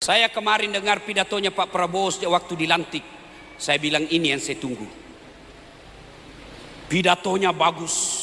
Saya kemarin dengar pidatonya Pak Prabowo sejak waktu dilantik. Saya bilang ini yang saya tunggu. Pidatonya bagus.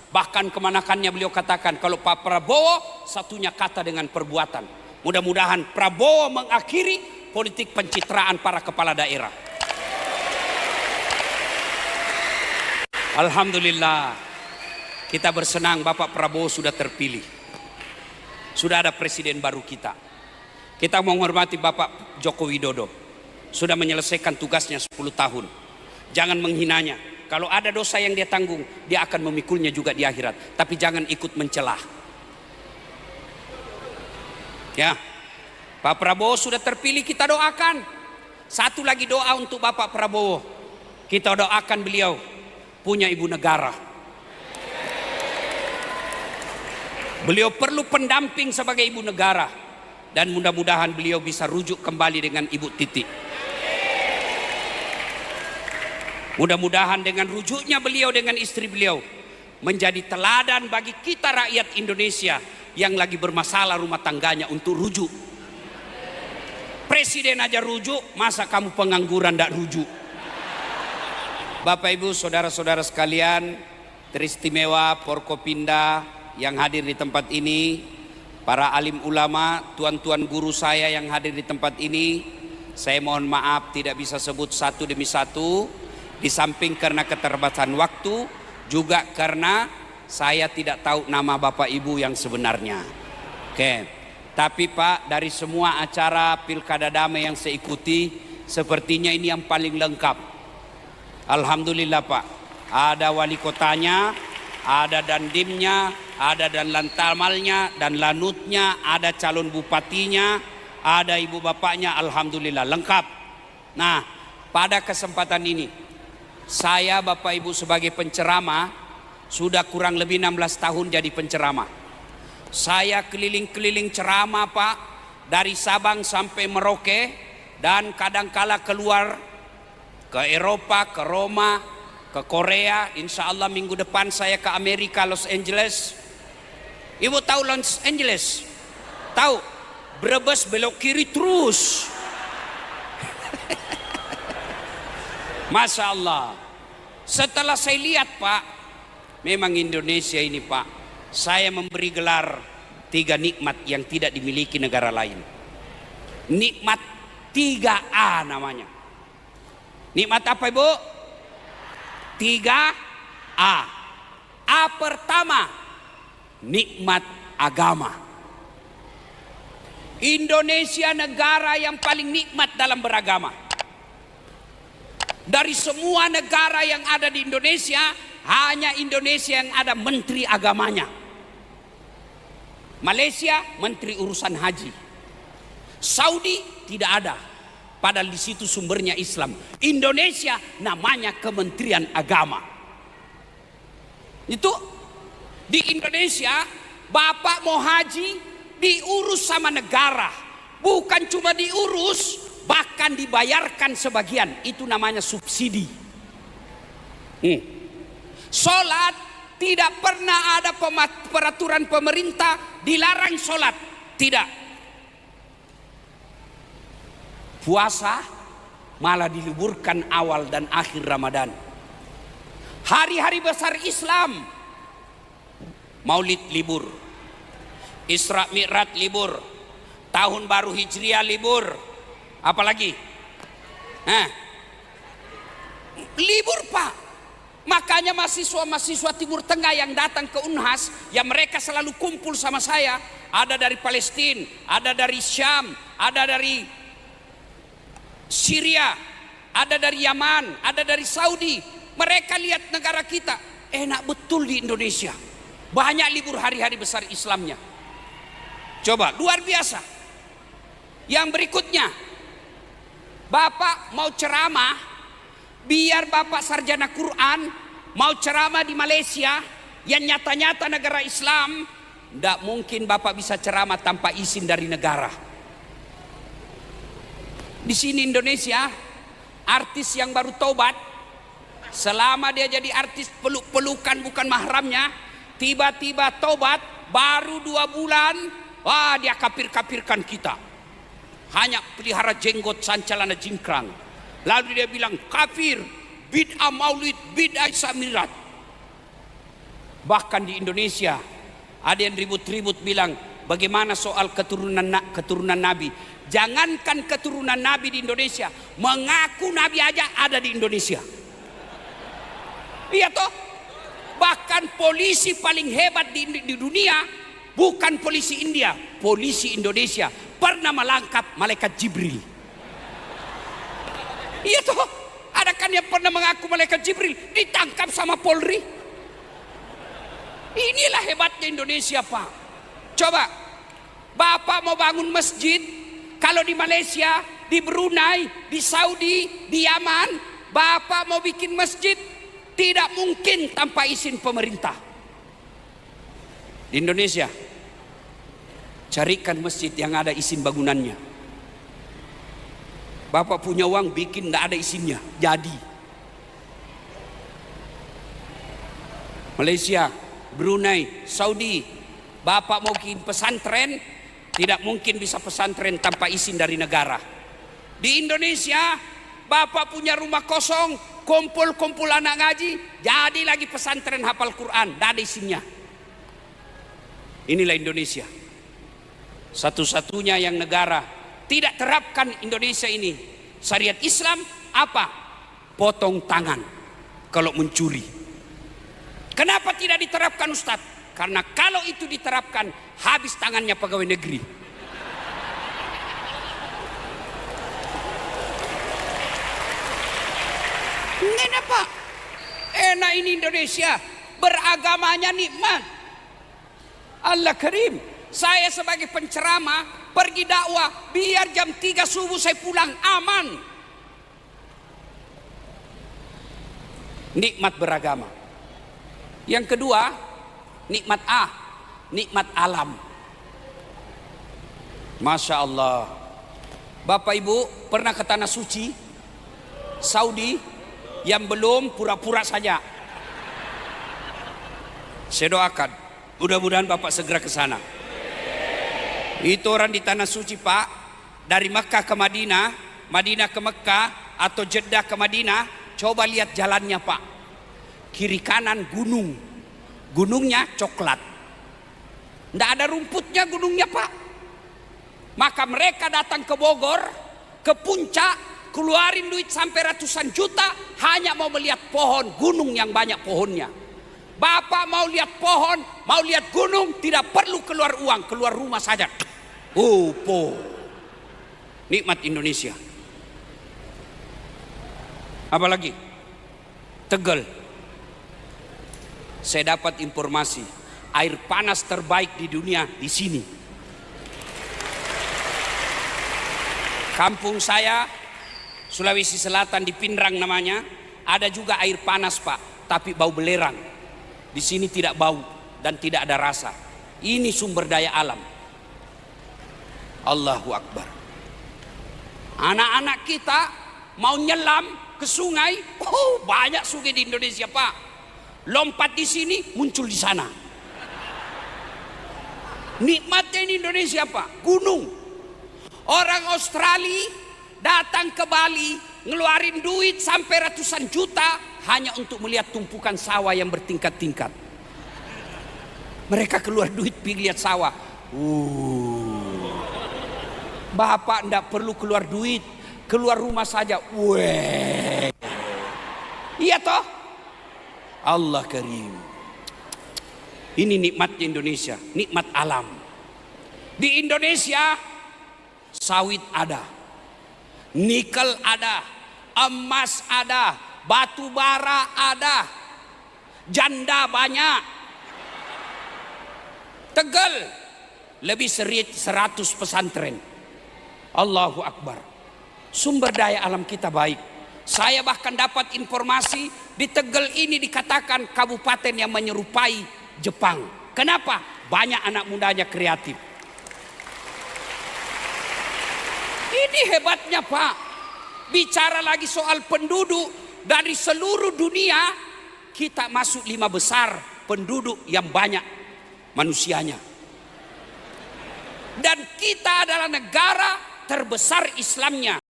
Bahkan kemanakannya beliau katakan kalau Pak Prabowo satunya kata dengan perbuatan. Mudah-mudahan Prabowo mengakhiri politik pencitraan para kepala daerah. Alhamdulillah, kita bersenang Bapak Prabowo sudah terpilih. Sudah ada presiden baru kita. Kita menghormati Bapak Joko Widodo. Sudah menyelesaikan tugasnya 10 tahun. Jangan menghinanya. Kalau ada dosa yang dia tanggung, dia akan memikulnya juga di akhirat. Tapi jangan ikut mencelah. Ya, Pak Prabowo sudah terpilih, kita doakan. Satu lagi doa untuk Bapak Prabowo. Kita doakan beliau punya ibu negara. Beliau perlu pendamping sebagai ibu negara. Dan mudah-mudahan beliau bisa rujuk kembali dengan Ibu Titi. Mudah-mudahan dengan rujuknya beliau dengan istri beliau menjadi teladan bagi kita rakyat Indonesia yang lagi bermasalah rumah tangganya untuk rujuk. Presiden aja rujuk, masa kamu pengangguran tidak rujuk? Bapak Ibu saudara-saudara sekalian, teristimewa Forkopimda yang hadir di tempat ini, para alim ulama, tuan-tuan guru saya yang hadir di tempat ini, saya mohon maaf tidak bisa sebut satu demi satu, di samping karena keterbatasan waktu, juga karena saya tidak tahu nama Bapak Ibu yang sebenarnya. Oke, tapi Pak, dari semua acara Pilkada Damai yang saya ikuti, sepertinya ini yang paling lengkap. Alhamdulillah Pak, ada wali kotanya, ada dandimnya, ada dan lantamalnya dan lanutnya, ada calon bupatinya, ada ibu bapaknya, alhamdulillah lengkap. Nah, pada kesempatan ini saya Bapak Ibu sebagai penceramah sudah kurang lebih 16 tahun jadi penceramah. Saya keliling-keliling ceramah Pak, dari Sabang sampai Merauke, dan kadangkala keluar ke Eropa, ke Roma, ke Korea. Insya Allah minggu depan saya ke Amerika, Los Angeles. Ibu tahu Los Angeles? Tahu? Brebes belok kiri terus. Masya Allah. Setelah saya lihat Pak, memang Indonesia ini Pak, saya memberi gelar 3 nikmat yang tidak dimiliki negara lain. Nikmat 3A namanya. Nikmat apa Ibu? 3A. A pertama, nikmat agama. Indonesia negara yang paling nikmat dalam beragama. Dari semua negara yang ada di Indonesia, hanya Indonesia yang ada menteri agamanya. Malaysia menteri urusan haji. Saudi tidak ada. Padahal di situ sumbernya Islam. Indonesia namanya Kementerian Agama. Itu di Indonesia, Bapak mau haji diurus sama negara. Bukan cuma diurus, bahkan dibayarkan sebagian. Itu namanya subsidi. Sholat tidak pernah ada peraturan pemerintah dilarang sholat. Tidak. Puasa malah diliburkan awal dan akhir Ramadan. Hari-hari besar Islam, Maulid libur, Isra Mi'raj libur, Tahun Baru Hijriah libur, apalagi? Libur Pak. Makanya mahasiswa-mahasiswa Timur Tengah yang datang ke Unhas, yang mereka selalu kumpul sama saya, ada dari Palestina, ada dari Syam, ada dari Syria, ada dari Yaman, ada dari Saudi. Mereka lihat negara kita enak betul di Indonesia. Banyak libur hari-hari besar Islamnya. Coba, luar biasa. Yang berikutnya, Bapak mau ceramah, biar Bapak sarjana Quran, mau ceramah di Malaysia yang nyata-nyata negara Islam, tidak mungkin Bapak bisa ceramah tanpa izin dari negara. Di sini Indonesia, artis yang baru taubat, selama dia jadi artis peluk-pelukan bukan mahramnya, tiba-tiba taubat, baru 2 bulan, wah dia kafir-kafirkan kita. hanya pelihara jenggot sancalana jingkrang. Lalu dia bilang kafir, bid'ah maulid, bid'ah samirat. Bahkan di Indonesia ada yang ribut-ribut bilang bagaimana soal keturunan Nabi. Jangankan keturunan Nabi di Indonesia, mengaku Nabi aja ada di Indonesia. Iya toh? Bahkan polisi paling hebat di dunia bukan polisi India, polisi Indonesia. Pernah melangkap malaikat Jibril. Iya toh? Ada kan yang pernah mengaku malaikat Jibril ditangkap sama Polri. Inilah hebatnya Indonesia, Pak. Coba, Bapak mau bangun masjid, kalau di Malaysia, di Brunei, di Saudi, di Yaman, Bapak mau bikin masjid, tidak mungkin tanpa izin pemerintah. Di Indonesia, carikan masjid yang ada izin bangunannya. Bapak punya uang bikin tidak ada izinnya, jadi. Malaysia, Brunei, Saudi, Bapak mau bikin pesantren, tidak mungkin bisa pesantren tanpa izin dari negara. Di Indonesia, Bapak punya rumah kosong, kumpul-kumpul anak ngaji, jadi lagi pesantren hafal Quran, tidak ada izinnya. Inilah Indonesia. Satu-satunya yang negara tidak terapkan Indonesia ini syariat Islam apa? Potong tangan kalau mencuri. Kenapa tidak diterapkan Ustadz? Karena kalau itu diterapkan habis tangannya pegawai negeri. Kenapa? Enak ini Indonesia, beragamanya nikmat. Allah Karim. Saya sebagai penceramah pergi dakwah, biar jam 3 subuh saya pulang aman. Nikmat beragama. Yang kedua, nikmat nikmat alam. Masya Allah. Bapak Ibu pernah ke tanah suci Saudi? Yang belum pura-pura saja. Saya doakan mudah-mudahan Bapak segera ke sana. Itu orang di tanah suci, Pak, dari Mekah ke Madinah, Madinah ke Mekah, atau Jeddah ke Madinah. Coba lihat jalannya, Pak. Kiri kanan gunung, gunungnya coklat, tidak ada rumputnya gunungnya, Pak. Maka mereka datang ke Bogor, ke puncak, keluarin duit sampai ratusan juta hanya mau melihat pohon gunung yang banyak pohonnya. Bapak mau lihat pohon, mau lihat gunung, tidak perlu keluar uang, keluar rumah saja. Nikmat Indonesia. Apalagi Tegal. Saya dapat informasi air panas terbaik di dunia di sini. Kampung saya Sulawesi Selatan di Pinrang namanya, ada juga air panas, Pak, tapi bau belerang. Di sini tidak bau dan tidak ada rasa. Ini sumber daya alam. Allahu Akbar. Anak-anak kita mau nyelam ke sungai, banyak sungai di Indonesia, Pak. Lompat di sini, muncul di sana. Nikmatnya ini Indonesia, Pak. Gunung. Orang Australia datang ke Bali, ngeluarin duit sampai ratusan juta hanya untuk melihat tumpukan sawah yang bertingkat-tingkat. Mereka keluar duit pergi lihat sawah. Bapak ndak perlu keluar duit, keluar rumah saja. Iya toh? Allah Karim. Ini nikmatnya Indonesia, nikmat alam. Di Indonesia sawit ada, nikel ada, emas ada, batu bara ada, janda banyak. Tegal lebih 100 pesantren. Allahu Akbar. Sumber daya alam kita baik. Saya bahkan dapat informasi di Tegal ini dikatakan kabupaten yang menyerupai Jepang. Kenapa? Banyak anak mudanya kreatif. Ini hebatnya, Pak. Bicara lagi soal penduduk dari seluruh dunia, kita masuk 5 besar penduduk yang banyak manusianya. Dan kita adalah negara terbesar Islamnya.